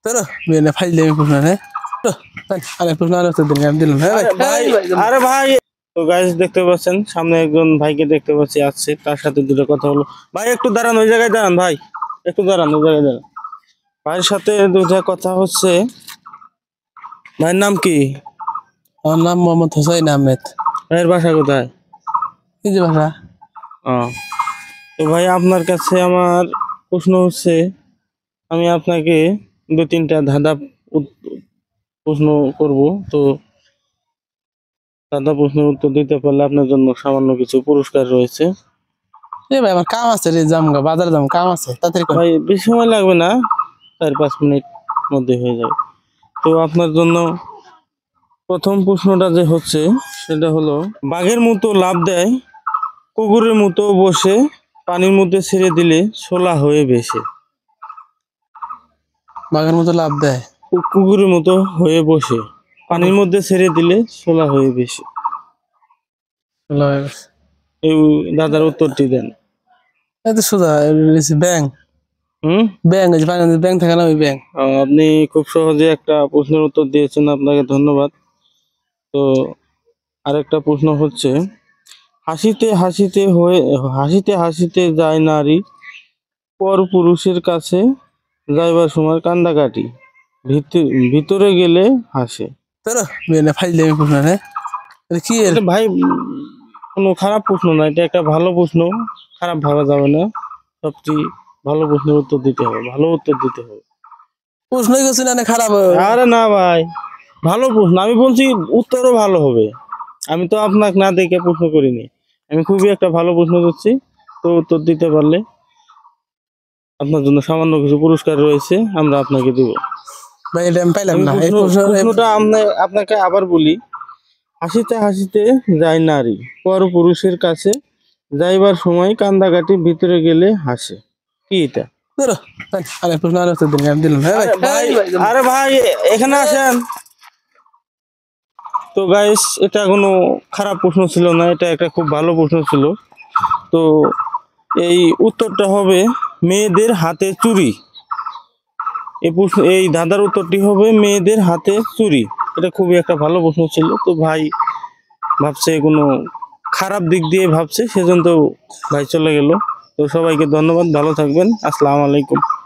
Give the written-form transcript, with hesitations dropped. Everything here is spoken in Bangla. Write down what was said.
চলো মেনে ফাইল দেবে প্রশ্ন হ্যাঁ আরে প্রশ্ন আর উত্তর দিন আমি দিলাম হ্যাঁ ভাই আরে ভাই তো গাইস দেখতে পাচ্ছেন সামনে একজন ভাইকে দেখতে পাচ্ছি আসছে তার সাথে দুটো কথা হলো ভাই একটু দাঁড়ান ওই জায়গায় দাঁড়ান ভাই একটু দাঁড়ান ওই জায়গায় দাঁড়ান ভাইয়ের সাথে দুটা কথা হচ্ছে ভাইয়ের নাম কি আমার নাম মোহাম্মদ হোসাইন আহমেদ ভাইয়ের বাসা কোথায় এই যে ভাষা তো ভাই আপনার কাছে আমার প্রশ্ন হচ্ছে আমি আপনাকে দু তিনটা ধাঁধা প্রশ্ন করব তো ধাঁধা প্রশ্নের উত্তর দিতে পারলে আপনার জন্য সামান্য কিছু পুরস্কার রয়েছে এ ভাই আমার কাম আছে রে জামগা বাজার যাম কাম আছে তাড়াতাড়ি কর ভাই বেশি সময় লাগবে না 4-5 মিনিট মধ্যে হয়ে যাবে তো আপনার জন্য প্রথম প্রশ্নটা যে হচ্ছে সেটা হলো বাঘের মতো লাফ দেয় কুকুরের মতো বসে পানির মধ্যে ছেড়ে দিলে শোলা হয়ে ভেসে বাঘের মতো লাভ দেয় কুকুরের মতো হয়ে বসে পানির মধ্যে ছেড়ে দিলে শোলা হয়ে ভেসে এই দাদার উত্তরটি দেন এই তো সোজা ব্যাং ব্যাং ওই ব্যাং থাকে না ওই ব্যাং আপনি খুব সহজে একটা প্রশ্নের উত্তর দিয়েছেন আপনাকে ধন্যবাদ তো আরেকটা প্রশ্ন হচ্ছে হাসিতে হাসিতে যায় নারী পর পুরুষের কাছে যাইবার সময় কান্দাকাটি ভিতরে গেলে হাসে চলো মেনে ফাইল দেবে প্রশ্ন হ্যাঁ কি ভাই কোনো খারাপ প্রশ্ন না এটা একটা ভালো প্রশ্ন খারাপ ভাবা যাবে না সবচেয়ে ভালো প্রশ্নের উত্তর দিতে হবে ভালো উত্তর দিতে হবে প্রশ্নই করছি না খারাপ আরে না ভাই ভালো প্রশ্ন আমি বলছি উত্তরও ভালো হবে আমি তো আপনাকে না দেখে প্রশ্ন করিনি আমি খুবই একটা ভালো প্রশ্ন করছি তো উত্তর দিতে পারলে আপনার জন্য সামান্য কিছু পুরস্কার রয়েছে আমরা আপনাকে দিব ভাই এটা আমি পাইলাম না এই প্রশ্নটা আপনাকে আবার বলি হাসিতে হাসিতে যায় নারী পর পুরুষের কাছে যাইবার সময় কান্দাকাটি ভিতরে গেলে হাসে কি এটা আরে প্রশ্ন আর উত্তর দিন আমি দিলাম হ্যাঁ ভাই আরে ভাই এখানে আসেন তো গাইস এটা কোনো খারাপ প্রশ্ন ছিল না এটা একটা খুব ভালো প্রশ্ন ছিল তো এই উত্তরটা হবে মেয়েদের হাতে চুড়ি এই ধাঁধার উত্তরটি হবে মেয়েদের হাতে চুড়ি এটা খুবই একটা ভালো প্রশ্ন ছিল তো ভাই ভাবছে কোনো খারাপ দিক দিয়ে ভাবছে সেজন্য তো ভাই চলে গেল তো সবাইকে ধন্যবাদ ভালো থাকবেন আসসালামু আলাইকুম